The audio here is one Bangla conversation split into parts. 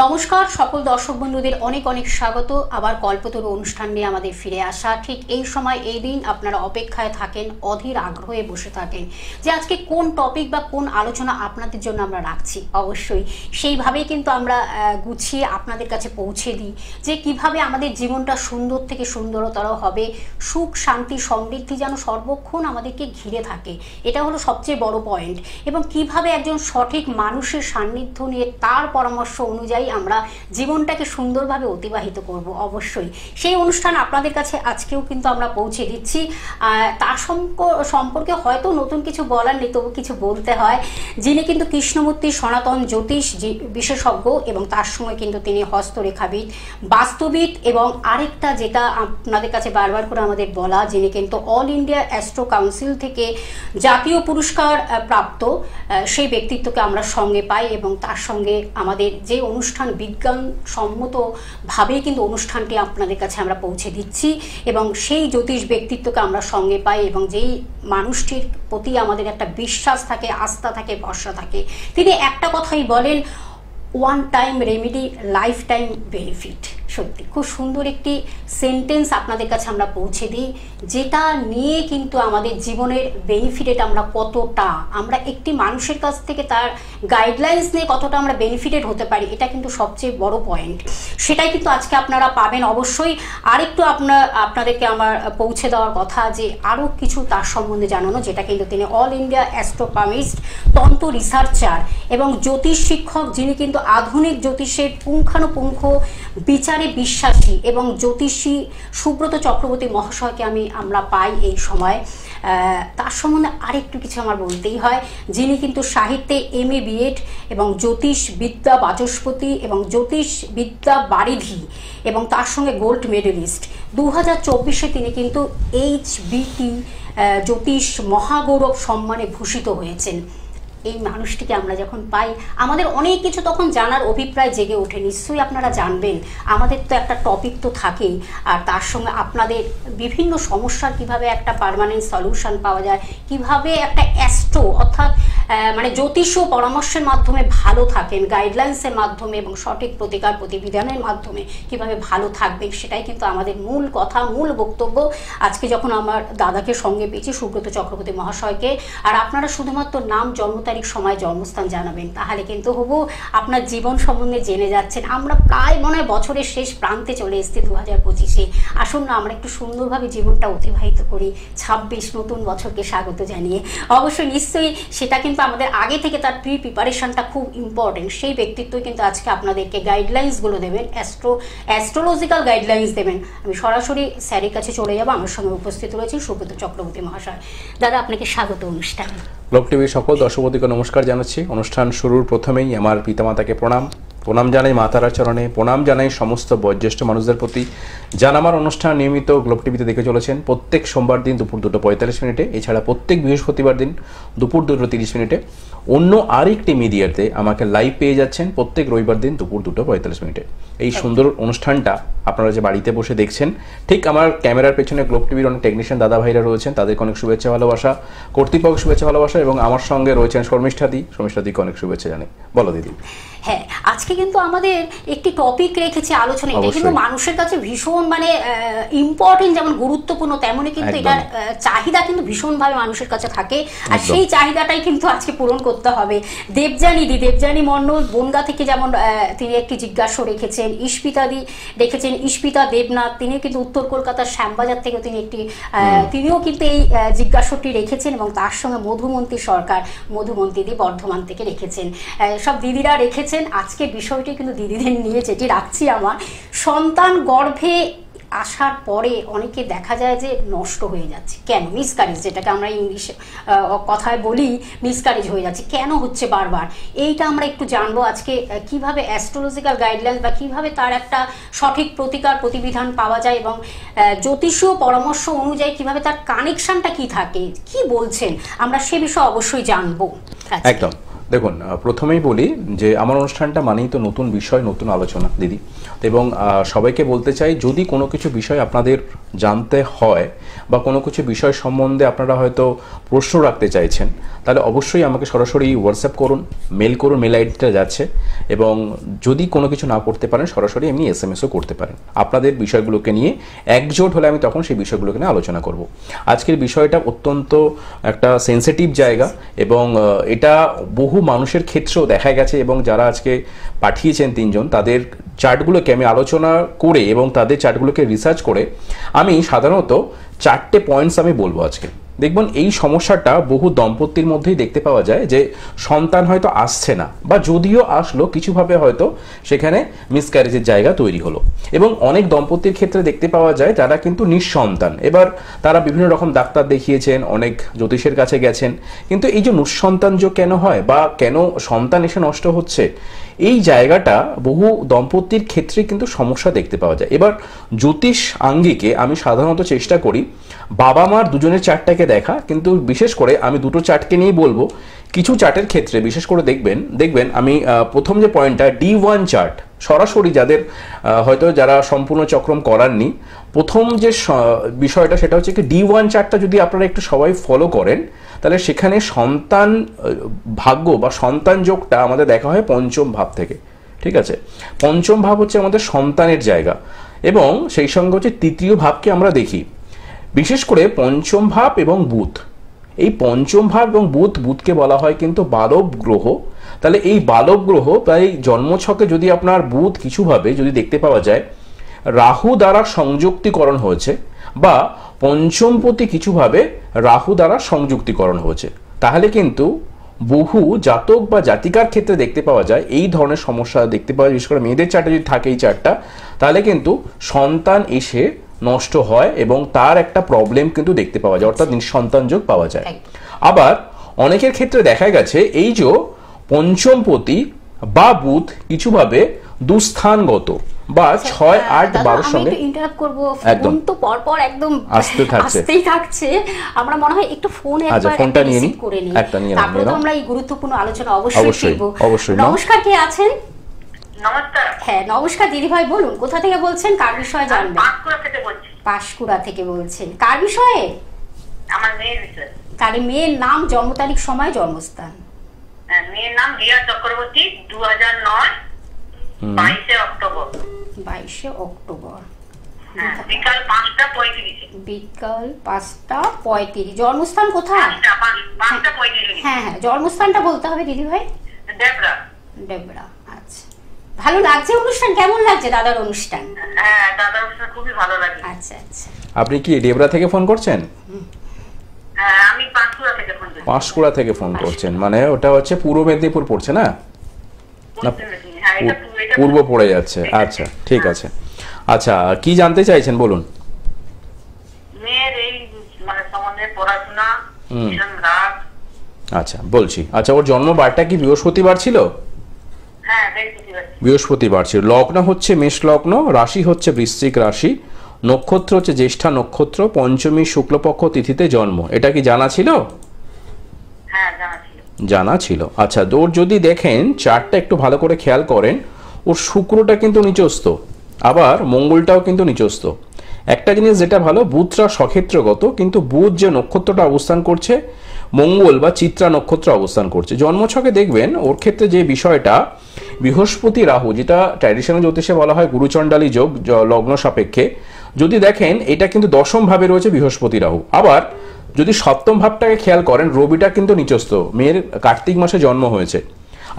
নমস্কার সকল দর্শক বন্ধুদের অনেক অনেক স্বাগত। আবার কল্পতরু অনুষ্ঠান নিয়ে আমাদের ফিরে আসা। ঠিক এই সময় এই দিন আপনারা অপেক্ষায় থাকেন, অধীর আগ্রহে বসে থাকেন যে আজকে কোন টপিক বা কোন আলোচনা আপনাদের জন্য আমরা রাখছি। অবশ্যই সেইভাবেই কিন্তু আমরা গুছিয়ে আপনাদের কাছে পৌঁছে দিই যে কিভাবে আমাদের জীবনটা সুন্দর থেকে সুন্দরতর হবে, সুখ শান্তি সমৃদ্ধি যেন সর্বক্ষণ আমাদেরকে ঘিরে থাকে, এটা হলো সবচেয়ে বড় পয়েন্ট। এবং কিভাবে একজন সঠিক মানুষের সান্নিধ্য নিয়ে তার পরামর্শ অনুযায়ী আমরা জীবনটাকে সুন্দরভাবে অতিবাহিত করব। অবশ্যই সেই অনুষ্ঠান আপনাদের কাছে আজকেও কিন্তু আমরা পৌঁছে দিচ্ছি। তার সম্পর্কে হয়তো নতুন কিছু বলার নেই, তবু কিছু বলতে হয়। যিনি কিন্তু কৃষ্ণমূর্তি সনাতন জ্যোতিষ বিশেষজ্ঞ এবং তার সঙ্গে কিন্তু তিনি হস্তরেখাবিদ, বাস্তুবিদ এবং আরেকটা যেটা আপনাদের কাছে বারবার করে আমাদের বলা, যিনি কিন্তু অল ইন্ডিয়া অ্যাস্ট্রো কাউন্সিল থেকে জাতীয় পুরস্কার প্রাপ্ত সেই ব্যক্তিত্বকে আমরা সঙ্গে পাই। এবং তার সঙ্গে আমাদের যে অনুষ্ঠান বিজ্ঞানসম্মতভাবেই কিন্তু অনুষ্ঠানটি আপনাদের কাছে আমরা পৌঁছে দিচ্ছি এবং সেই জ্যোতিষ ব্যক্তিত্বকে আমরা সঙ্গে পাই এবং যেই মানুষটির প্রতি আমাদের একটা বিশ্বাস থাকে, আস্থা থাকে, ভরসা থাকে। তিনি একটা কথাই বলেন, one time remedy life time benefit. সত্যি খুব সুন্দর একটি সেন্টেন্স আপনাদের কাছে আমরা পৌঁছে দিই, যেটা নিয়ে কিন্তু আমাদের জীবনের বেনিফিটেড আমরা কতটা, আমরা একটি মানুষের কাছ থেকে তার গাইডলাইন্স নিয়ে কতটা আমরা বেনিফিটেড হতে পারি, এটা কিন্তু সবচেয়ে বড় পয়েন্ট। সেটাই কিন্তু আজকে আপনারা পাবেন। অবশ্যই আরেকটু আপনাদেরকে আমার পৌঁছে দেওয়ার কথা যে আরও কিছু তার সম্বন্ধে জানানো, যেটা কিন্তু তিনি অল ইন্ডিয়া অ্যাস্ট্রোপামিস্ট, তন্ত্র রিসার্চার এবং জ্যোতিষ শিক্ষক, যিনি কিন্তু আধুনিক জ্যোতিষের পুঙ্খানুপুঙ্খ বিচারে বিশ্বাসী এবং জ্যোতিষী সুব্রত চক্রবর্তী মহাশয়কে আমরা পাই এই সময়। তার সম্বন্ধে আরেকটু কিছু আমার বলতেই হয়। যিনি কিন্তু সাহিত্যে MA BEd এবং জ্যোতিষ বিদ্যা বাচস্পতি এবং জ্যোতিষ বিদ্যা বারিধি এবং তার সঙ্গে গোল্ড মেডেলিস্ট। 2024-এ তিনি কিন্তু HBT জ্যোতিষ মহাগৌরব সম্মানে ভূষিত হয়েছেন। এই মানুষটিকে আমরা যখন পাই আমাদের অনেক কিছু তখন জানার অভিপ্রায় জেগে ওঠে। নিশ্চয়ই আপনারা জানবেন, আমাদের তো একটা টপিক তো থাকেই, আর তার সঙ্গে আপনাদের বিভিন্ন সমস্যার কিভাবে একটা পার্মানেন্ট সলিউশন পাওয়া যায়, কিভাবে একটা অ্যাস্ট্রো অর্থাৎ মানে জ্যোতিষীয় পরামর্শের মাধ্যমে ভালো থাকেন, গাইডলাইন্সের মাধ্যমে এবং সঠিক প্রতিকার প্রতিবিধানের মাধ্যমে কিভাবে ভালো থাকবে, সেটাই কিন্তু আমাদের মূল কথা, মূল বক্তব্য। আজকে যখন আমার দাদাকে সঙ্গে পেয়েছি, সুব্রত চক্রবর্তী মহাশয়কে, আর আপনারা শুধুমাত্র নাম, জন্ম তারিখ, সময়, জন্মস্থান জানাবেন, তাহলে কিন্তু হবু আপনার জীবন সম্বন্ধে জেনে যাচ্ছেন। আমরা প্রায় মনে হয় বছরের শেষ প্রান্তে চলে এসেছি 2025-এ। আসুন না আমরা একটু সুন্দরভাবে জীবনটা অতিবাহিত করি, 26 নতুন বছরকে স্বাগত জানিয়ে। অবশ্যই নিশ্চয়ই সেটা কিন্তু আমাদের আগে থেকে তার প্রিপারেশনটা খুব ইম্পর্টেন্ট। সেই ব্যক্তিত্বই কিন্তু আজকে আপনাদেরকে গাইডলাইন্সগুলো দেবেন, অ্যাস্ট্রোলজিক্যাল গাইডলাইন্স দেবেন। আমি সরাসরি স্যারের কাছে চলে যাবো। আমার সঙ্গে উপস্থিত রয়েছে সুব্রত চক্রবর্তী মহাশয়। দাদা, আপনাকে স্বাগত অনুষ্ঠানে। গ্লোব টিভির সকল দর্শকবন্ধুকে নমস্কার জানাচ্ছি। অনুষ্ঠান শুরুর প্রথমেই আমার পিতামাতাকে প্রণাম জানাই, মাতারার চরণে প্রণাম জানাই সমস্ত বয়োজ্যেষ্ঠ মানুষদের প্রতি। যারা আমার অনুষ্ঠান নিয়মিত গ্লোব টিভিতে দেখে চলেছেন, প্রত্যেক সোমবার দিন দুপুর 2:45 এছাড়া প্রত্যেক বৃহস্পতিবার দিন দুপুর 2:30। অন্য আরেকটি মিডিয়াতে আমাকে লাইভ পেয়ে যাচ্ছেন প্রত্যেক রবিবার দিন দুপুর 2:45। এই সুন্দর অনুষ্ঠানটা আপনারা যে বাড়িতে বসে দেখছেন, ঠিক আমার ক্যামেরার পেছনে গ্লোব টিভির অনেক টেকনিশিয়ান দাদা ভাইরা রয়েছেন, তাদেরকে অনেক শুভেচ্ছা ভালোবাসা, কর্তৃপক্ষ শুভেচ্ছা ভালোবাসা, এবং আমার সঙ্গে রয়েছেন শর্মিষ্ঠাদিকে অনেক শুভেচ্ছা জানাই। বলো দিদি। হ্যাঁ, আজকে কিন্তু আমাদের একটি টপিক রেখেছি আলোচনা, এটা কিন্তু মানুষের কাছে ভীষণ মানে ইম্পর্টেন্ট, যেমন গুরুত্বপূর্ণ, তেমনই কিন্তু এটার চাহিদা কিন্তু ভীষণভাবে মানুষের কাছে থাকে। আর সেই চাহিদাটাই কিন্তু আজকে পূরণ করতে হবে। দেবযানী মণ্ডল বনগা থেকে যেমন তিনি একটি জিজ্ঞাসা রেখেছেন, ইস্পিতাদি রেখেছেন, ইস্পিতা দেবনাথ, তিনি কিন্তু উত্তর কলকাতার শ্যামবাজার থেকে তিনিও কিন্তু এই জিজ্ঞাসাটি রেখেছেন। এবং তার সঙ্গে মধুমন্তী সরকার, মধুমন্তীদি বর্ধমান থেকে রেখেছেন। সব দিদিরা রেখেছেন। আজকে বিষয়টি কিন্তু দিদিদের নিয়ে যেটি রাখছি, আমার সন্তান গর্ভে আসার পরে অনেকে দেখা যায় যে নষ্ট হয়ে যাচ্ছে। কেন? মিসক্যারেজ, যেটাকে আমরা ইংলিশ কথায় বলি, মিসক্যারেজ হয়ে যাচ্ছে কেন হচ্ছে বারবার, এইটা আমরা একটু জানবো আজকে। কিভাবে অ্যাস্ট্রোলজিক্যাল গাইডলাইন্স বা কিভাবে তার একটা সঠিক প্রতিকার প্রতিবিধান পাওয়া যায় এবং জ্যোতিষীয় পরামর্শ অনুযায়ী কিভাবে তার কানেকশনটা কি থাকে, কি বলছেন, আমরা সে বিষয়ে অবশ্যই জানবো। একদম দেখুন, প্রথমেই বলি যে আমার অনুষ্ঠানটা মানেই তো নতুন বিষয়, নতুন আলোচনা দিদি, এবং সবাইকে বলতে চাই, যদি কোনো কিছু বিষয় আপনাদের জানতে হয় বা কোনো কিছু বিষয় সম্বন্ধে আপনারা হয়তো প্রশ্ন রাখতে চাইছেন, তাহলে অবশ্যই আমাকে সরাসরি হোয়াটসঅ্যাপ করুন, মেল করুন, মেল আইডিটা যাচ্ছে, এবং যদি কোনো কিছু না করতে পারেন সরাসরি এমনি SMS-ও করতে পারেন। আপনাদের বিষয়গুলোকে নিয়ে একজোট হলে আমি তখন সেই বিষয়গুলোকে নিয়ে আলোচনা করব। আজকের বিষয়টা অত্যন্ত একটা সেন্সিটিভ জায়গা, এবং এটা বহু মানুষের ক্ষেত্রেও দেখা গেছে, এবং যারা আজকে পাঠিয়েছেন 3 জন, তাদের চার্টগুলোকে আমি আলোচনা করে এবং তাদের চার্টগুলোকে রিসার্চ করে আমি সাধারণত 4টে পয়েন্টস আমি বলবো আজকে। দেখবেন এই সমস্যাটা বহু দম্পতির মধ্যেই দেখতে পাওয়া যায়, যে সন্তান হয়তো আসছে না, বা যদিও আসলো কিছুভাবে হয়তো সেখানে মিসক্যারেজের জায়গা তৈরি হলো, এবং অনেক দম্পতির ক্ষেত্রে দেখতে পাওয়া যায় তারা কিন্তু নিঃসন্তান। এবার তারা বিভিন্ন রকম ডাক্তার দেখিয়েছেন, অনেক জ্যোতিষের কাছে গেছেন, কিন্তু এই যে নিঃসন্তান যোগ কেন হয় বা কেন সন্তান এসে নষ্ট হচ্ছে, এই জায়গাটা বহু দম্পতির ক্ষেত্রে কিন্তু সমস্যা দেখতে পাওয়া যায়। এবার জ্যোতিষ আঙ্গিকে আমি সাধারণত চেষ্টা করি বাবা মার দুজনের চার্টটাকে দেখা, কিন্তু বিশেষ করে আমি দুটো চার্টকে নিয়েই বলবো। কিছু চার্টের ক্ষেত্রে বিশেষ করে দেখবেন আমি প্রথম যে পয়েন্টটা D1 চার্ট, সরাসরি যাদের হয়তো যারা সম্পূর্ণ চক্রম করাননি, প্রথম যে বিষয়টা সেটা হচ্ছে কি, D1 চার্টটা যদি আপনারা একটু সবাই ফলো করেন, তাহলে সেখানে সন্তান ভাগ্য বা সন্তান যোগটা আমাদের দেখা হয় পঞ্চম ভাব থেকে। ঠিক আছে, পঞ্চম ভাব হচ্ছে আমাদের সন্তানের জায়গা, এবং সেই সঙ্গে হচ্ছে তৃতীয় ভাবকে আমরা দেখি, বিশেষ করে পঞ্চম ভাব এবং বুধ। এই পঞ্চম ভাব এবং বুধকে বলা হয় কিন্তু বালব গ্রহ। তাহলে এই বালব গ্রহ প্রায় জন্মছকে যদি আপনার বুধ কিছুভাবে যদি দেখতে পাওয়া যায় রাহু দ্বারা সংযুক্তিকরণ হয়েছে, বা পঞ্চমপতি কিছুভাবে রাহু দ্বারা সংযুক্তিকরণ হয়েছে, তাহলে কিন্তু বহু জাতক বা জাতিকার ক্ষেত্রে দেখতে পাওয়া যায় এই ধরনের সমস্যা দেখতে পাওয়া যায়। বিশেষ করে মেয়েদের চার্টে যদি থাকে এই চার্টটা, তাহলে কিন্তু সন্তান এসে নষ্ট হয় এবং তার একটা প্রবলেম কিন্তু দেখতে পাওয়া যায়, অর্থাৎ নিঃসন্তান যোগ পাওয়া যায়। আবার অনেকের ক্ষেত্রে দেখা গেছে এই যে পঞ্চমপতি বা বুধ কিছুভাবে দুস্থানগত বা 6, 8, 12 সঙ্গে ইন্টারাপ্ট করব, ফোন তো পরপর একদম আসতেই থাকছে। আমরা মনে হয় একটু ফোনে একবার ফোনটা নিয়ে রিসিভ করে নিই, একটা নিয়ে তারপর তো আমরা এই গুরুত্বপূর্ণ আলোচনা অবশ্যই করব। নমস্কার, কে আছেন? নমস্কার। হ্যাঁ নমস্কার দিদি ভাই, বলুন কোথা থেকে বলছেন, কার বিষয়ে জানবেন? পাঁশকুড়া থেকে বলছি। পাঁশকুড়া থেকে বলছেন, কার বিষয়ে? আমার মেয়ের বিষয়ে। তাহলে মেয়ের নাম, জন্ম তারিখ, সময়, জন্মস্থান? মেয়ের নাম রিয়া চক্রবর্তী, 2009, 22 অক্টোবর। 22 অক্টোবর, বিকাল 5:35। বিকাল 5:35। জন্মস্থান কোথায়? 5:35। হ্যাঁ, জন্মস্থানটা বলতে হবে দিদি ভাই। ডেবরা। আচ্ছা, ভালো লাগছে অনুষ্ঠান? কেমন লাগছে দাদার অনুষ্ঠান? হ্যাঁ, দাদার অনুষ্ঠান খুবই ভালো লাগে। আচ্ছা। আপনি কি ডেবরা থেকে ফোন করছেন? হ্যাঁ, আমি পাঁশকুড়া থেকে ফোন করছি। পাঁশকুড়া থেকে ফোন করছেন, মানে ওটা হচ্ছে পূর্ব মেদিনীপুর পড়ছে না? পূর্ব পড়ে যাচ্ছে। আচ্ছা, ঠিক আছে। আচ্ছা, কি জানতে চাইছেন বলুন। মেয়ের এই মানে সম্বন্ধে পড়াশোনা, রাগ। আচ্ছা, বলছি। আচ্ছা, ওর জন্মবারটা কি বৃহস্পতিবার ছিল? হ্যাঁ, বৃহস্পতিবার ছিল। লগ্ন হচ্ছে মেষ লগ্ন, রাশি হচ্ছে বৃশ্চিক রাশি, নক্ষত্র হচ্ছে জ্যেষ্ঠা নক্ষত্র, পঞ্চমী শুক্লপক্ষ তিথিতে জন্ম। এটা কি জানা ছিল? হ্যাঁ, জানা ছিল। আচ্ছা, ওর যদি দেখেন চার্টটা একটু ভালো করে খেয়াল করেন, ওর শুক্রটা কিন্তু নিচস্থ, আবার মঙ্গলটাও কিন্তু নিচস্থ। একটা জিনিস যেটা ভালো, বুধটা সক্ষেত্রগত, কিন্তু বুধ যে নক্ষত্রটা অবস্থান করছে, মঙ্গল বা চিত্রা নক্ষত্র অবস্থান করছে। জন্মছকে দেখবেন ওর ক্ষেত্রে যে বিষয়টা, বৃহস্পতি রাহু, যেটা ট্র্যাডিশনাল জ্যোতিষে বলা হয় গুরুচণ্ডালী যোগ লগ্ন সাপেক্ষে, যদি দেখেন এটা কিন্তু দশম ভাবে রয়েছে বৃহস্পতি রাহু। আবার যদি সপ্তম ভাবটাকে খেয়াল করেন, রবিটা কিন্তু নিচস্থ, মেয়ের কার্তিক মাসে জন্ম হয়েছে।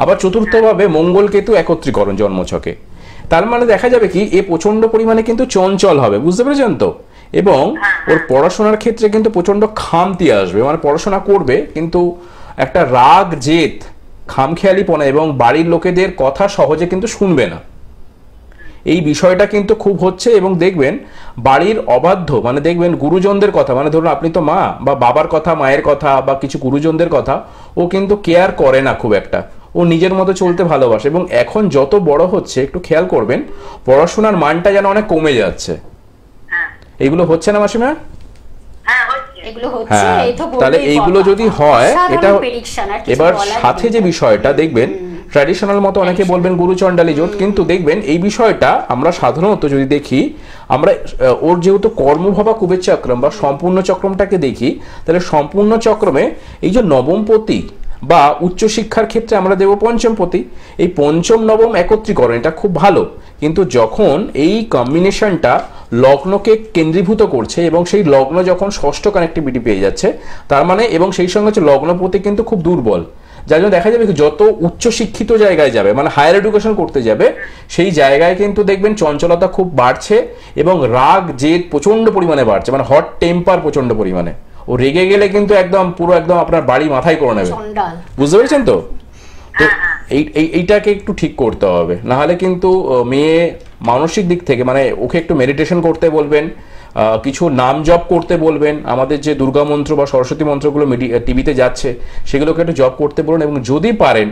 আবার চতুর্থভাবে মঙ্গল কেতু একত্রীকরণ জন্মছকে। তার মানে দেখা যাবে কি এ প্রচন্ড পরিমাণে কিন্তু চঞ্চল হবে, বুঝতে পেরেছেন তো? এবং ওর পড়াশোনার ক্ষেত্রে কিন্তু প্রচন্ড খামতি আসবে, মানে পড়াশোনা করবে কিন্তু একটা রাগ, জেদ, খামখেয়ালিপনা এবং বাড়ির লোকেদের কথা সহজে কিন্তু শুনবে না। এই বিষয়টা কিন্তু খুব হচ্ছে। এবং দেখবেন বাড়ির অবাধ্য, মানে দেখবেন গুরুজনদের কথা, মানে ধরুন আপনি তো মা, বা বাবার কথা, মায়ের কথা, বা কিছু গুরুজনদের কথা ও কিন্তু কেয়ার করে না খুব একটা, ও নিজের মতো চলতে ভালোবাসে। এবং এখন যত বড় হচ্ছে একটু খেয়াল করবেন, পড়াশোনার মানটা যেন অনেক কমে যাচ্ছে। এগুলো হচ্ছে না মাসিমা? হ্যাঁ, হচ্ছে। এগুলো হচ্ছে হ্যাঁ, এই তো তাহলে বললেই এইগুলো কথা। যদি হয় অসাধারণ এটা prediction, আর কিছু এবার বলার সাথে নেই। যে বিষয়টা দেখবেন ট্র্যাডিশনাল মতো অনেকে বলবেন গুরুচণ্ডালী জোট, কিন্তু দেখবেন এই বিষয়টা আমরা সাধারণত যদি দেখি, আমরা ওর যেহেতু কর্মভবা কুবের চক্রম বা সম্পূর্ণ চক্রমটাকে দেখি, তাহলে সম্পূর্ণ চক্রমে এই যে নবমপতি বা উচ্চশিক্ষার ক্ষেত্রে আমরা দেব পঞ্চমপতি, এই পঞ্চম নবম একত্রীকরণ এটা খুব ভালো, কিন্তু যখন এই কম্বিনেশনটা লগ্নকে কেন্দ্রীভূত করছে এবং সেই লগ্ন যখন ষষ্ঠ কানেক্টিভিটি পেয়ে যাচ্ছে, তার মানে এবং সেই সঙ্গে হচ্ছে লগ্নপতি কিন্তু খুব দুর্বল, যার জন্য দেখা যাবে যত উচ্চশিক্ষিত জায়গায় যাবে মানে হায়ার এডুকেশন করতে যাবে, সেই জায়গায় কিন্তু দেখবেন চঞ্চলতা খুব বাড়ছে এবং রাগ জেদ প্রচন্ড পরিমাণে বাড়ছে, মানে হট টেম্পার প্রচন্ড পরিমাণে, ও রেগে গেলে কিন্তু একদম পুরো একদম আপনার বাড়ি মাথায় করে নেবে, চণ্ডাল। বুঝতে পেরেছেন তো? তো এইটাকে একটু ঠিক করতে হবে, না হলে কিন্তু মেয়ে মানসিক দিক থেকে মানে ওকে একটু মেডিটেশন করতে বলবেন, কিছু নাম জপ করতে বলবেন, আমাদের যে দুর্গা মন্ত্র বা সরস্বতী মন্ত্রগুলো টিভিতে যাচ্ছে সেগুলোকে একটু জপ করতে বলুন, এবং যদি পারেন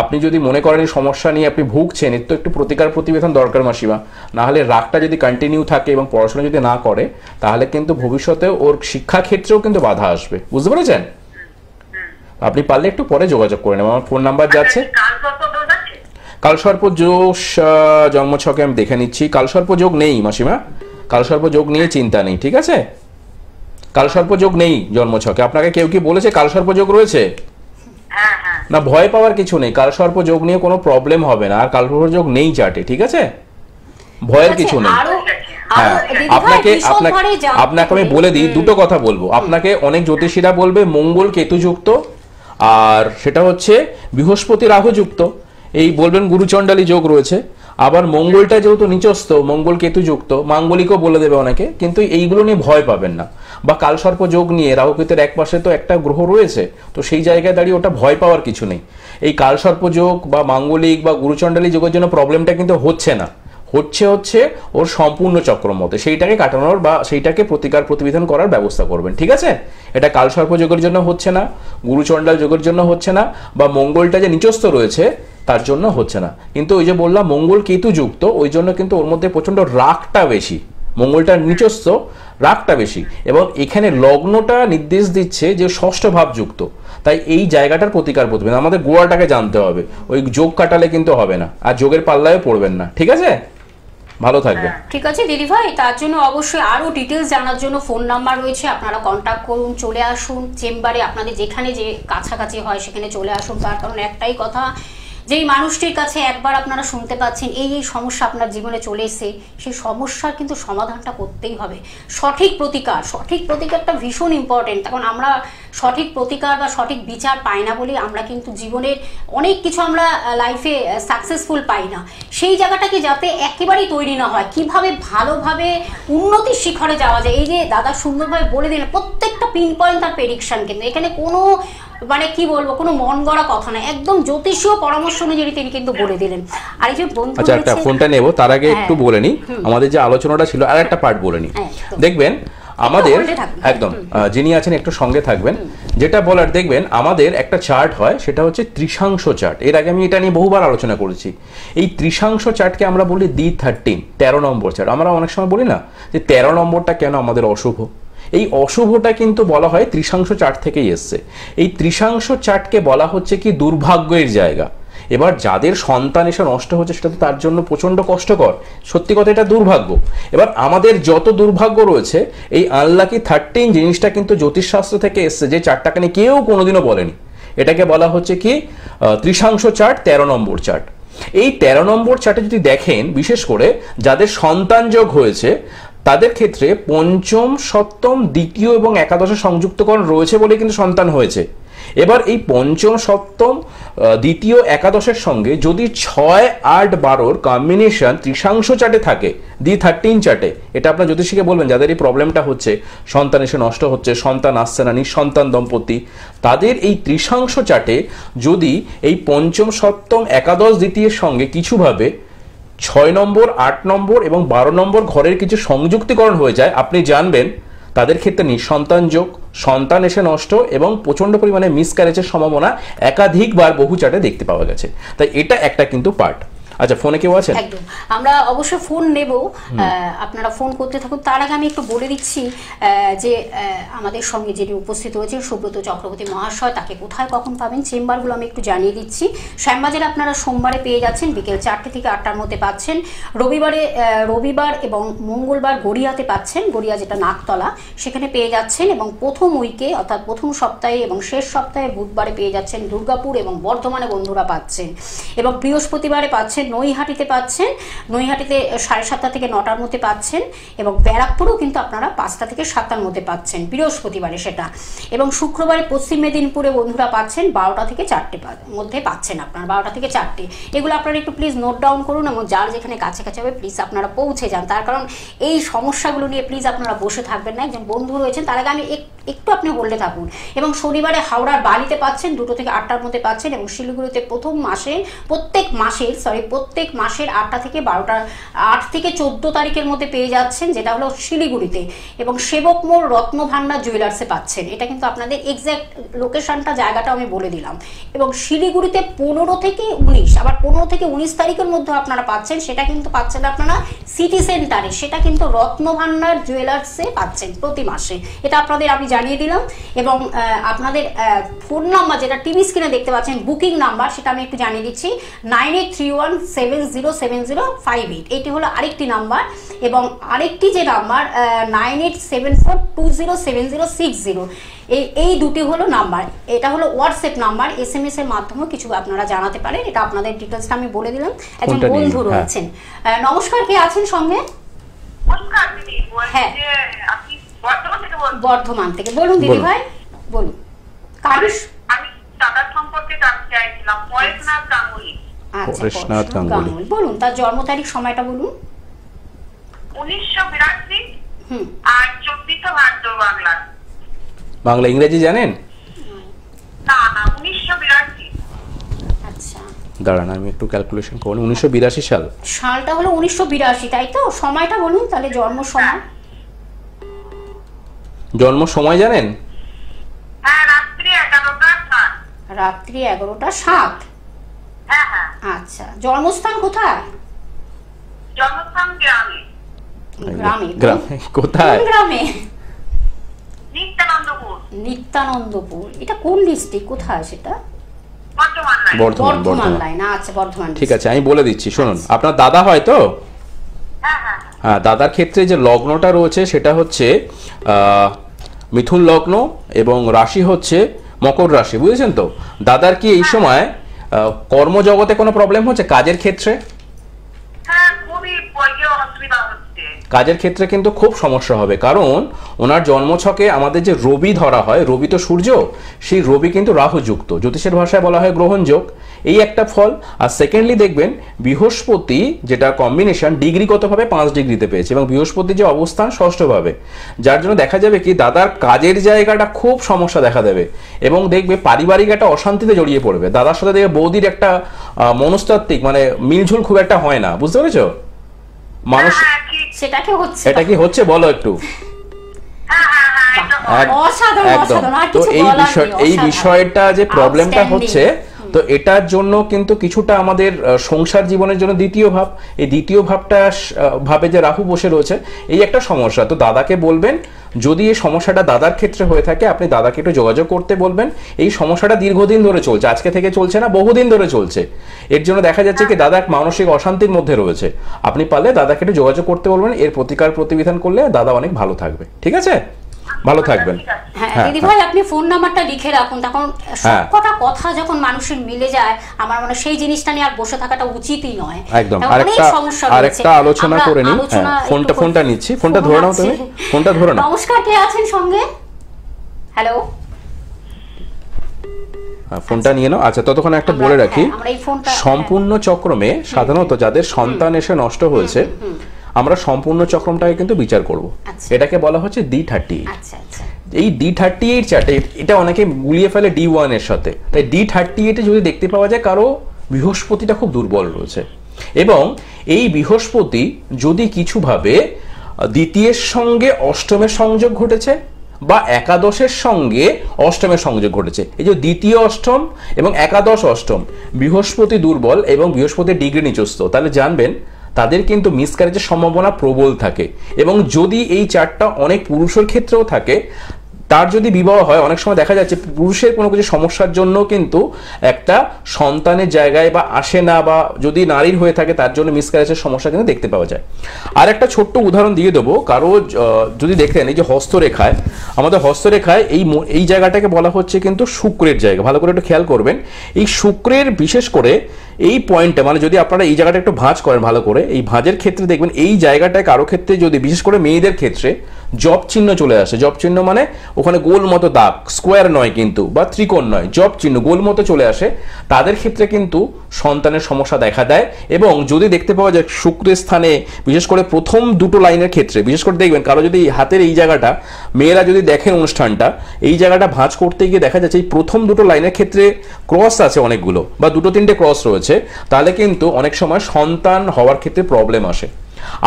আপনি যদি মনে করেন এই সমস্যা নিয়ে আপনি ভুগছেন, এর তো একটু প্রতিকার প্রতিবেদন দরকার মাসিমা, না হলে রাগটা যদি কন্টিনিউ থাকে এবং পড়াশোনা যদি না করে, তাহলে কিন্তু ভবিষ্যতে ওর শিক্ষা ক্ষেত্রেও কিন্তু বাধা আসবে, বুঝতে পেরেছেন? আপনি পারলে একটু পরে যোগাযোগ করে নেবেন, আমার ফোন নাম্বার যাচ্ছে। কালসর্প যোগ জন্মছকে আমি দেখে নিচ্ছি, কালসর্প যোগ নেই মাসিমা, কালসর্প যোগ নিয়ে চিন্তা নেই, ঠিক আছে? কালসর্প যোগ নেই জন্মছকে। আপনাকে কেউ কি বলেছে কালসর্প যোগ রয়েছে? না, ভয় পাওয়ার কিছু নেই, কালসর্প যোগ নিয়ে কোনো প্রবলেম হবে না, আর কালসর্প যোগ নেই চার্টে, ঠিক আছে? ভয়ের কিছু নেই। হ্যাঁ, আপনাকে আপনাকে আমি বলে দিই, দুটো কথা বলবো আপনাকে। অনেক জ্যোতিষীরা বলবে মঙ্গল কেতু যুক্ত, আর সেটা হচ্ছে বৃহস্পতি রাহু যুক্ত, এই বলবেন গুরুচণ্ডালী যোগ রয়েছে। আবার মঙ্গলটা যেহেতু নিচস্থ, মঙ্গল কেতু যুক্ত, মাঙ্গলিকও বলে দেবে অনেকে, কিন্তু এইগুলো নিয়ে ভয় পাবেন না। বা কালসর্প যোগ নিয়ে রাহু কেতুর এক পাশে তো একটা গ্রহ রয়েছে, তো সেই জায়গায় দাঁড়িয়ে ওটা ভয় পাওয়ার কিছু নেই। এই কালসর্প যোগ বা মাঙ্গলিক বা গুরুচণ্ডালী যোগের জন্য প্রবলেমটা কিন্তু হচ্ছে না, হচ্ছে ওর সম্পূর্ণ চক্রম মতে, সেইটাকে কাটানোর বা সেইটাকে প্রতিকার প্রতিবিধান করার ব্যবস্থা করবেন, ঠিক আছে? এটা কালসর্প যোগের জন্য হচ্ছে না, গুরুচণ্ডাল যোগের জন্য হচ্ছে না, বা মঙ্গলটা যে নিচস্থ রয়েছে তার জন্য হচ্ছে না। কিন্তু ওই যে বললাম মঙ্গল কেতু যুক্ত, ওই জন্য কিন্তু ওর মধ্যে প্রচন্ড রাগটা বেশি, মঙ্গলটা নিচস্থ, রাগটা বেশি, এবং এখানে লগ্নটা নির্দেশ দিচ্ছে যে ষষ্ঠ ভাব যুক্ত, তাই এই জায়গাটার প্রতিকার প্রতিবিধান আমাদের গোড়াটাকে জানতে হবে, ওই যোগ কাটালে কিন্তু হবে না, আর যোগের পাল্লায় পড়বেন না, ঠিক আছে? ভালো থাকবে। ঠিক আছে দিদি ভাই, তার জন্য অবশ্যই আরো ডিটেলস জানার জন্য ফোন নাম্বার রয়েছে, আপনারা কন্ট্যাক্ট করুন, চলে আসুন চেম্বারে, আপনাদের যেখানে যে কাছাকাছি হয় সেখানে চলে আসুন। তার কারণ একটাই কথা, যেই মানুষটির কাছে একবার আপনারা শুনতে পাচ্ছেন এই সমস্যা আপনার জীবনে চলে এসে, সেই সমস্যার কিন্তু সমাধানটা করতেই হবে। সঠিক প্রতিকারটা ভীষণ ইম্পর্টেন্ট, কারণ আমরা সঠিক প্রতিকার বা সঠিক বিচার পাই না বলে আমরা কিন্তু জীবনের অনেক কিছু আমরা লাইফে সাকসেসফুল পাই না। সেই জায়গাটাকে যাতে একেবারেই তৈরি না হয়, কিভাবে ভালোভাবে উন্নতির শিখরে যাওয়া যায়, এই যে দাদা সুন্দরভাবে বলে দিলেন, প্রত্যেকটা পিন পয়েন্ট তার প্রেডিকশন, কিন্তু এখানে কোনো মানে কি বলবো, কোনো মন গড়া কথা না, একদম জ্যোতিষীয় পরামর্শ অনুযায়ী তিনি কিন্তু বলে দিলেন। আর এই যে বন্ধু, আচ্ছা একটা ফোনটা নেব, তার আগে একটু বলে নি আমাদের যে আলোচনাটা ছিল, আর একটা পার্ট বলে নি। দেখবেন আমাদের একদম যিনি আছেন একটু সঙ্গে থাকবেন, যেটা বলার দেখবেন আমাদের একটা চার্ট হয়, সেটা হচ্ছে ত্রিশাংশ চার্ট। এর আগে আমি এটা নিয়ে বহুবার আলোচনা করেছি। এই ত্রিশাংশ চার্টকে আমরা বলি D13, 13 নম্বর চার্ট। আমরা অনেক সময় বলি না যে 13 নম্বরটা কেন আমাদের অশুভ, এই অশুভটা কিন্তু বলা হয় ত্রিশাংশ চার্ট থেকেই এসছে। এই ত্রিশাংশ চার্টকে বলা হচ্ছে কি দুর্ভাগ্যের জায়গা। এবার যাদের সন্তান এসে নষ্ট হচ্ছে সেটা তো তার জন্য প্রচন্ড কষ্টকর, সত্যি কথা এটা দুর্ভাগ্য। এবার আমাদের যত দুর্ভাগ্য রয়েছে, এই আনলাকি 13 জিনিসটা কিন্তু জ্যোতিষশাস্ত্র থেকে এসছে, যে চার্টটাকে নিয়ে কেউ কোনোদিনও বলেনি। এটাকে বলা হচ্ছে কি ত্রিশাংশ চার্ট, 13 নম্বর চার্ট। এই 13 নম্বর চার্টে যদি দেখেন, বিশেষ করে যাদের সন্তান যোগ হয়েছে তাদের ক্ষেত্রে পঞ্চম, সপ্তম, দ্বিতীয় এবং একাদশের সংযুক্তকরণ রয়েছে বলে কিন্তু সন্তান হয়েছে। এবার এই পঞ্চম, সপ্তম, দ্বিতীয়, একাদশের সঙ্গে যদি 6, 8, 12 কম্বিনেশন ত্রিশাংশ চার্টে থাকে, D13 চার্টে, এটা আপনার জ্যোতিষীকে বলবেন যাদের এই প্রবলেমটা হচ্ছে, সন্তান এসে নষ্ট হচ্ছে, সন্তান আসছে না, নিঃসন্তান দম্পতি, তাদের এই ত্রিশাংশ চার্টে যদি এই পঞ্চম, সপ্তম, একাদশ, দ্বিতীয়ের সঙ্গে কিছুভাবে 6 নম্বর, 8 নম্বর এবং 12 নম্বর ঘরের কিছু সংযুক্তিকরণ হয়ে যায়, আপনি জানবেন তাদের ক্ষেত্রে নিঃসন্তান যোগ, সন্তান এসে নষ্ট এবং প্রচন্ড পরিমাণে মিসক্যারেজের সম্ভাবনা একাধিকবার বহু চার্টে দেখতে পাওয়া গেছে। তাই এটা একটা কিন্তু পার্ট। আচ্ছা, ফোনে কেউ আছেন? একদম, আমরা অবশ্যই ফোন নেব, আপনারা ফোন করতে থাকুন। তার আগে আমি একটু বলে দিচ্ছি যে আমাদের সঙ্গে যিনি উপস্থিত রয়েছেন সুব্রত চক্রবর্তী মহাশয়, তাকে কোথায় কখন পাবেন চেম্বারগুলো আমি একটু জানিয়ে দিচ্ছি। শ্যামবাজারে আপনারা সোমবারে পেয়ে যাচ্ছেন বিকেল 4টে থেকে 8টার মধ্যে পাচ্ছেন, রবিবার এবং মঙ্গলবার গড়িয়াতে পাচ্ছেন, গড়িয়া যেটা নাকতলা সেখানে পেয়ে যাচ্ছেন, এবং প্রথম উইকে অর্থাৎ প্রথম সপ্তাহে এবং শেষ সপ্তাহে বুধবারে পেয়ে যাচ্ছেন দুর্গাপুর এবং বর্ধমানে বন্ধুরা পাচ্ছেন, এবং বৃহস্পতিবারে পাচ্ছেন নৈহাটিতে পাচ্ছেন, নৈহাটিতে 7:30 থেকে 9টার মধ্যে পাচ্ছেন, এবং ব্যারাকপুরেও কিন্তু আপনারা 5টা থেকে 7টার মধ্যে পাচ্ছেন বৃহস্পতিবারে সেটা, এবং শুক্রবারে পশ্চিম মেদিনীপুরে বন্ধুরা পাচ্ছেন 12টা থেকে 4টে মধ্যে পাচ্ছেন আপনারা, 12টা থেকে 4টে। এগুলো আপনারা একটু প্লিজ নোট ডাউন করুন, এবং যার যেখানে কাছে কাছে হবে প্লিজ আপনারা পৌঁছে যান। তার কারণ এই সমস্যাগুলো নিয়ে প্লিজ আপনারা বসে থাকবেন না, একজন বন্ধু রয়েছেন, তার আগে আমি একটু আপনি হোল্ডে থাকুন। এবং শনিবারে হাওড়ার বালিতে পাচ্ছেন 2টো থেকে 8টার মধ্যে পাচ্ছেন, এবং শিলিগুড়িতে প্রত্যেক মাসের 8টা থেকে 12টা 8 থেকে 14 তারিখের মধ্যে পেয়ে যাচ্ছেন, যেটা হলো শিলিগুড়িতে, এবং সেবক মোড় রত্নভান্ডার জুয়েলার্সে পাচ্ছেন। এটা কিন্তু আপনাদের এক্স্যাক্ট লোকেশনটা জায়গাটা আমি বলে দিলাম। এবং শিলিগুড়িতে 15 থেকে 19, আবার 15 থেকে 19 তারিখের মধ্যে আপনারা পাচ্ছেন, সেটা কিন্তু পাচ্ছেন আপনারা সিটি সেন্টারে, সেটা কিন্তু রত্নভান্ডার জুয়েলার্সে পাচ্ছেন প্রতি মাসে। এটা আপনাদের আমি জানিয়ে দিলাম। এবং আপনাদের ফোন নাম্বার যেটা টিভি স্ক্রিনে দেখতে পাচ্ছেন বুকিং নাম্বার, সেটা আমি একটু জানিয়ে দিচ্ছি, 9831707058, এটি হলো আরেকটি নাম্বার। এবং আরেকটি যে নাম্বার 9874207060, এই দুটি হলো নাম্বার। এটা হলো হোয়াটসঅ্যাপ নাম্বার, SMS এর মাধ্যমে কিছু আপনারা জানাতে পারেন। এটা আপনাদের ডিটেলসটা আমি বলে দিলাম। একজন বন্ধু রয়েছেন, নমস্কার, কে আছেন সঙ্গে? হ্যাঁ, বর্ধমান থেকে বলুন দিদি ভাই, বলুন। আমি টাকার সম্পর্কে জানতে চাইছিলাম। পরেশনাথ গাঙ্গুলি। আচ্ছা, পরেশনাথ গাঙ্গুলি, বলুন তার জন্ম তারিখ সময়টা বলুন। 1982 আর 24 ভাদ্র বাংলা। বাংলা ইংরেজি জানেন? না 1982। আচ্ছা, দাঁড়ান আমি একটু ক্যালকুলেশন করুন। 1982 সালটা হলো 1982, তাই তো? সময়টা বলুন তাহলে, জন্ম সময়। জন্ম সময় জানেন? হ্যাঁ, রাত্রি 11টা 7। রাত্রি 11টা 7। হ্যাঁ হ্যাঁ। আচ্ছা, জন্মস্থান কোথায়? জন্মস্থান গ্রামে। গ্রামে কোথায়? গ্রামে নিত্যানন্দপুর। এটা কোন ডিস্ট্রিক্ট, কোথায় সেটা? বর্ধমান লাইন। আচ্ছা, বর্ধমান। ঠিক আছে, আমি বলে দিচ্ছি শুনুন। আপনার দাদা হয় তো? হ্যাঁ, দাদার ক্ষেত্রে যে লগ্নটা রয়েছে সেটা হচ্ছে মিথুন লগ্ন, এবং রাশি হচ্ছে মকর রাশি, বুঝেছেন তো? দাদার কি এই সময় কর্মজগতে কোনো প্রবলেম হচ্ছে কাজের ক্ষেত্রে? কাজের ক্ষেত্রে কিন্তু খুব সমস্যা হবে, কারণ ওনার জন্মছকে আমাদের যে রবি ধরা হয়, রবি তো সূর্য, সেই রবি কিন্তু রাহুযুক্ত, জ্যোতিষের ভাষায় বলা হয় গ্রহণযোগ, এই একটা ফল। আর সেকেন্ডলি দেখবেন বৃহস্পতি যেটা কম্বিনেশন ডিগ্রিগতভাবে 5 ডিগ্রিতে পেয়েছে, এবং বৃহস্পতি যে অবস্থান ষষ্ঠভাবে, যার জন্য দেখা যাবে কি দাদার কাজের জায়গাটা খুব সমস্যা দেখা দেবে, এবং দেখবে পারিবারিক একটা অশান্তিতে জড়িয়ে পড়বে। দাদার সাথে দেখবে বৌদির একটা মনস্তাত্ত্বিক মানে মিলঝুল খুব একটা হয় না, বুঝতে পেরেছো? মানুষ এটা কি হচ্ছে বলো একটু। একদম, তো এই বিষয়টা যে প্রবলেমটা হচ্ছে, তো এটার জন্য কিন্তু কিছুটা আমাদের সংসার জীবনের জন্য দ্বিতীয় ভাব, এই দ্বিতীয় ভাবে যে রাহু বসে রয়েছে, এই একটা সমস্যা। তো দাদাকে বলবেন, যদি এই সমস্যাটা দাদার ক্ষেত্রে হয়ে থাকে, আপনি দাদাকে একটু যোগাযোগ করতে বলবেন। এই সমস্যাটা দীর্ঘদিন ধরে চলছে, আজকে থেকে চলছে না, বহুদিন ধরে চলছে। এর জন্য দেখা যাচ্ছে কি দাদা এক মানসিক অশান্তির মধ্যে রয়েছে। আপনি পারলে দাদাকে একটু যোগাযোগ করতে বলবেন, এর প্রতিকার প্রতিবিধান করলে দাদা অনেক ভালো থাকবে। ঠিক আছে, ভালো থাকবেন। হ্যাঁ দিদি ভাই, আপনি ফোন নাম্বারটা লিখে রাখুন, তখন সবকটা কথা যখন মানুষের মিলে যায়, আমার মনে সেই জিনিসটা নিয়ে আর বসে থাকাটা উচিতই নয়। একদম, আরেকটা আলোচনা করে নিই। ফোনটা নিচ্ছি, ফোনটা ধরে নাও তুমি, ফোনটা ধরে নাও। নমস্কার, কে আছেন সঙ্গে? হ্যালো, ফোনটা নিয়ে নাও। আচ্ছা, ততক্ষণ একটা বলে রাখি, সম্পূর্ণ চক্রমে সাধারণত যাদের সন্তান এসে নষ্ট হয়েছে, আমরা সম্পূর্ণ চক্রমটাকে কিন্তু বিচার করব। এটাকে বলা হচ্ছে D38। এই D38 চার্টে এটা অনেকে গুলিয়ে ফেলে D1 এর সাথে, তাই D38 যদি দেখতে পাওয়া যায় কারো বৃহস্পতিটা খুব দুর্বল রয়েছে, এবং এই বৃহস্পতি যদি কিছুভাবে দ্বিতীয়ের সঙ্গে অষ্টমের সংযোগ ঘটেছে, বা একাদশের সঙ্গে অষ্টমের সংযোগ ঘটেছে। এই যে দ্বিতীয় অষ্টম এবং একাদশ অষ্টম, বৃহস্পতি দুর্বল এবং বৃহস্পতির ডিগ্রি নিচস্থ, তাহলে জানবেন তাদের কিন্তু মিসক্যারেজের সম্ভাবনা প্রবল থাকে। এবং যদি এই চারটা অনেক পুরুষের ক্ষেত্রেও থাকে, তার যদি বিবাহ হয়, অনেক সময় দেখা যাচ্ছে পুরুষের কোনো কিছু সমস্যার জন্য কিন্তু একটা সন্তানের জায়গায় বা আসে না, বা যদি নারীর হয়ে থাকে তার জন্য মিসক্যারেজের সমস্যা কিন্তু দেখতে পাওয়া যায়। আর একটা ছোট্ট উদাহরণ দিয়ে দেবো, কারো যদি দেখেন এই যে হস্তরেখায়, আমাদের হস্তরেখায় এই জায়গাটাকে বলা হচ্ছে কিন্তু শুক্রের জায়গা, ভালো করে একটু খেয়াল করবেন। এই শুক্রের বিশেষ করে এই পয়েন্টটা, মানে যদি আপনারা এই জায়গাটা একটু ভাঁজ করেন ভালো করে, এই ভাঁজের ক্ষেত্রে দেখবেন এই জায়গাটায় কারো ক্ষেত্রে যদি বিশেষ করে মেয়েদের ক্ষেত্রে জব চিহ্ন চলে আসে, জব চিহ্ন মানে ওখানে গোল মতো দাগ, স্কোয়ার নয় কিন্তু বা ত্রিকোণ নয়, জব চিহ্ন গোল মতো চলে আসে, তাদের ক্ষেত্রে কিন্তু সন্তানের সমস্যা দেখা দেয়। এবং যদি দেখতে পাওয়া যায় শুক্রের স্থানে বিশেষ করে প্রথম দুটো লাইনের ক্ষেত্রে, বিশেষ করে দেখবেন কারো যদি হাতের এই জায়গাটা, মেয়েরা যদি দেখেন অনুষ্ঠানটা, এই জায়গাটা ভাঁজ করতে গিয়ে দেখা যাচ্ছে এই প্রথম দুটো লাইনের ক্ষেত্রে ক্রস আছে অনেকগুলো, বা দুটো তিনটে ক্রস রয়েছে, তাহলে কিন্তু অনেক সময় সন্তান হওয়ার ক্ষেত্রে প্রবলেম আসে।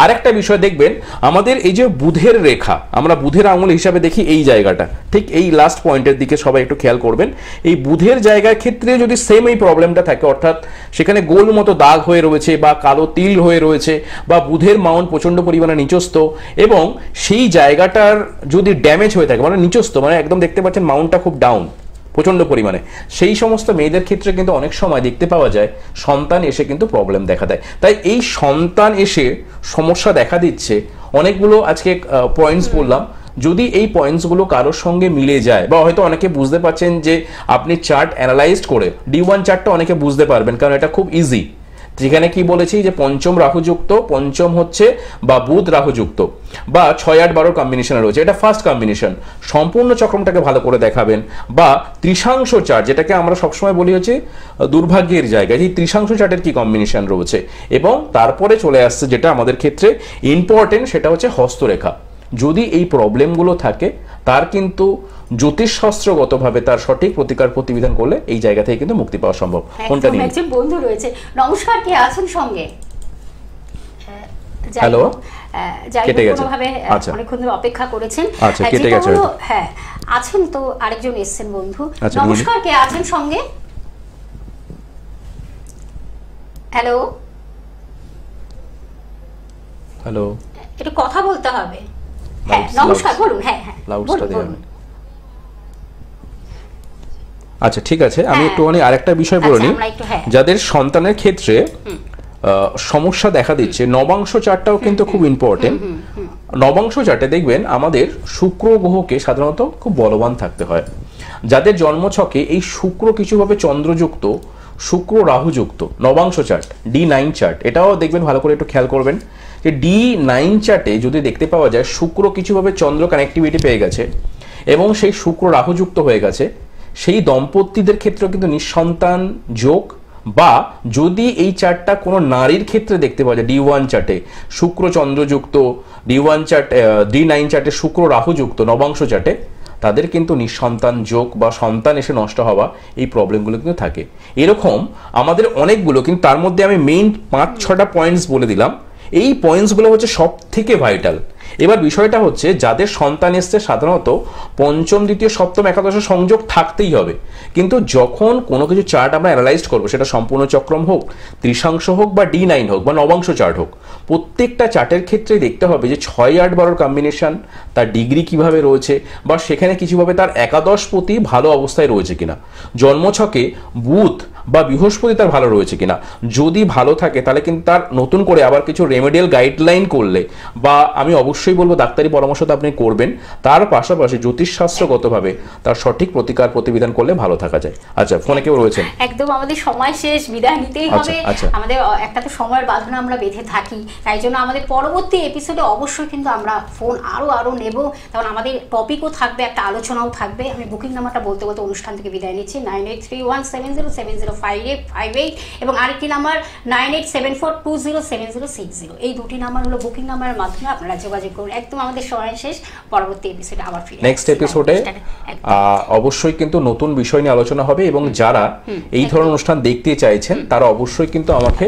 আর একটা বিষয় দেখবেন, আমাদের এই যে বুধের রেখা, আমরা বুধের আঙুল হিসাবে দেখি এই জায়গাটা, ঠিক এই লাস্ট পয়েন্টের দিকে সবাই একটু খেয়াল করবেন। এই বুধের জায়গার ক্ষেত্রে যদি সেম এই প্রবলেমটা থাকে, অর্থাৎ সেখানে গোল মতো দাগ হয়ে রয়েছে বা কালো তিল হয়ে রয়েছে, বা বুধের মাউন্ট প্রচন্ড পরিমাণে নিচস্থ, এবং সেই জায়গাটার যদি ড্যামেজ হয়ে থাকে, মানে নিচস্থ, মানে একদম দেখতে পাচ্ছেন মাউন্টটা খুব ডাউন প্রচন্ড পরিমাণে, সেই সমস্ত মেয়েদের ক্ষেত্রে কিন্তু অনেক সময় দেখতে পাওয়া যায় সন্তান এসে কিন্তু প্রবলেম দেখা দেয়। তাই এই সন্তান এসে সমস্যা দেখা দিচ্ছে, অনেকগুলো আজকে পয়েন্টস বললাম, যদি এই পয়েন্টসগুলো কারোর সঙ্গে মিলে যায়, বা হয়তো অনেকে বুঝতে পারছেন যে আপনি চার্ট অ্যানালাইজ করে D1 চার্টটা অনেকে বুঝতে পারবেন, কারণ এটা খুব ইজি। যেখানে কি বলেছি যে পঞ্চম রাহুযুক্ত, পঞ্চম হচ্ছে বা বুধ রাহুযুক্ত, বা 6, 8, 12 কম্বিনেশনে রয়েছে, এটা ফার্স্ট কম্বিনেশন। সম্পূর্ণ চক্রমটাকে ভালো করে দেখাবেন, বা ত্রিশাংশ চার্ট, যেটাকে আমরা সবসময় বলি হচ্ছে দুর্ভাগ্যের জায়গায়, এই ত্রিশাংশ চার্টের কি কম্বিনেশন রয়েছে, এবং তারপরে চলে আসছে যেটা আমাদের ক্ষেত্রে ইম্পর্টেন্ট, সেটা হচ্ছে হস্তরেখা। যদি এই প্রবলেমগুলো থাকে, তার কিন্তু জ্যোতিষশাস্ত্রগতভাবে তার সঠিক প্রতিকার প্রতিবিধান করলে এই জায়গা থেকে কিন্তু মুক্তি পাওয়া সম্ভব। কোনটা নিয়ে একজন বন্ধু রয়েছে, নমস্কার, কে আছেন সঙ্গে? হ্যালো, কেটে গেছে, অনেকক্ষণ ধরে অপেক্ষা করেছেন। আচ্ছা, কেটে গেছে, হ্যাঁ আছেন তো, আরেকজন এসেছেন বন্ধু। নমস্কার, কে আছেন সঙ্গে? হ্যালো হ্যালো, একটু কথা বলতে হবে। হ্যাঁ নমস্কার, বলুন। হ্যাঁ হ্যাঁ বলুন। আচ্ছা ঠিক আছে, আমি একটুখানি আরেকটা বিষয় বলে নিই। যাদের সন্তানের ক্ষেত্রে সমস্যা দেখা দিচ্ছে, নবাংশ চার্টটাও কিন্তু খুব ইম্পর্টেন্ট। নবাংশ চার্টে দেখবেন আমাদের শুক্র গ্রহকে সাধারণত খুব বলবান থাকতে হয়। যাদের জন্মছকে এই শুক্র কিছুভাবে চন্দ্রযুক্ত, শুক্র রাহুযুক্ত, নবাংশ চার্ট D9 চার্ট, এটাও দেখবেন ভালো করে একটু খেয়াল করবেন যে D9 চার্টে যদি দেখতে পাওয়া যায় শুক্র কিছুভাবে চন্দ্র কানেক্টিভিটি পেয়ে গেছে এবং সেই শুক্র রাহুযুক্ত হয়ে গেছে, সেই দম্পতিদের ক্ষেত্রেও কিন্তু নিঃসন্তান যোগ, বা যদি এই চার্টটা কোনো নারীর ক্ষেত্রে দেখতে পাওয়া যায় D1 চার্টে শুক্র চন্দ্রযুক্ত, D1 চার্ট D9 চার্টে শুক্র রাহুযুক্ত, নবাংশ চার্টে, তাদের কিন্তু নিঃসন্তান যোগ বা সন্তান এসে নষ্ট হওয়া এই প্রবলেমগুলো কিন্তু থাকে। এরকম আমাদের অনেকগুলো, কিন্তু তার মধ্যে আমি মেইন 5-6টা পয়েন্টস বলে দিলাম। এই পয়েন্টসগুলো হচ্ছে সব থেকে ভাইটাল। এবার বিষয়টা হচ্ছে যাদের সন্তান এসছে সাধারণত পঞ্চম, দ্বিতীয়, সপ্তম, একাদশের সংযোগ থাকতেই হবে, কিন্তু যখন কোনো কিছু চার্ট আমরা অ্যানালাইজ করবো, সেটা সম্পূর্ণ চক্রম হোক, ত্রিশাংশ হোক, বা D9 হোক, বা নবাংশ চার্ট হোক, প্রত্যেকটা চার্টের ক্ষেত্রে দেখতে হবে যে 6, 8, 12 কম্বিনেশন, তার ডিগ্রি কিভাবে রয়েছে, বা সেখানে কিছুভাবে তার একাদশপতি ভালো অবস্থায় রয়েছে কিনা, জন্মছকে বুধ বা বৃহস্পতি তার ভালো রয়েছে কিনা। যদি ভালো থাকে তাহলে কিন্তু তার নতুন করে আবার কিছু রেমেডিয়াল গাইডলাইন করলে, বা আমি অবশ্যই বলবো ডাক্তারি পরামর্শ তো আপনি করবেন, তার পাশাপাশি জ্যোতিষশাস্ত্রগতভাবে তার সঠিক প্রতিকার প্রতিবিধান করলে ভালো থাকা যায়। আচ্ছা, ফোনে কেউ রয়েছেন? একদম আমাদের সময় শেষ, বিদায় নিতেই হবে। আমাদের একটা তো সময়ের বাঁধনে আমরা বেঁধে থাকি, তাই জন্য আমাদের পরবর্তী এপিসোডে অবশ্যই কিন্তু আমরা ফোন আরো নেব, কারণ আমাদের টপিকও থাকবে, একটা আলোচনাও থাকবে। আমি বুকিং নাম্বারটা বলতে বলতে অনুষ্ঠান থেকে বিদায় নিচ্ছি, 9831707058, এবং আরেকটি নাম্বার 9874207060। এই দুটি নাম্বার হলো বুকিং নাম্বারের মাধ্যমে আপনারা যোগাযোগ যোগাযোগ করুন। একদম আমাদের সময় শেষ, পরবর্তী এপিসোডে আবার ফিরে নেক্সট এপিসোডে অবশ্যই কিন্তু নতুন বিষয় নিয়ে আলোচনা হবে, এবং যারা এই ধরনের অনুষ্ঠান দেখতে চাইছেন তারা অবশ্যই কিন্তু আমাকে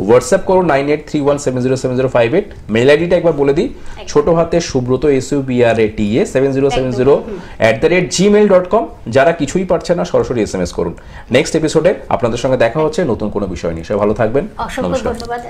হোয়াটসঅ্যাপ করুন 9831707058। মেল আইডিটা একবার বলে দিই, ছোট হাতে সুব্রত SUBRATA 7070@gmail.com। যারা কিছুই পারছেন না সরাসরি SMS করুন। নেক্সট এপিসোডে আপনাদের সঙ্গে দেখা হচ্ছে নতুন কোনো বিষয় নিয়ে। সবাই ভালো থাকবেন, অসংখ্য নমস্কার। ধন্যবাদ।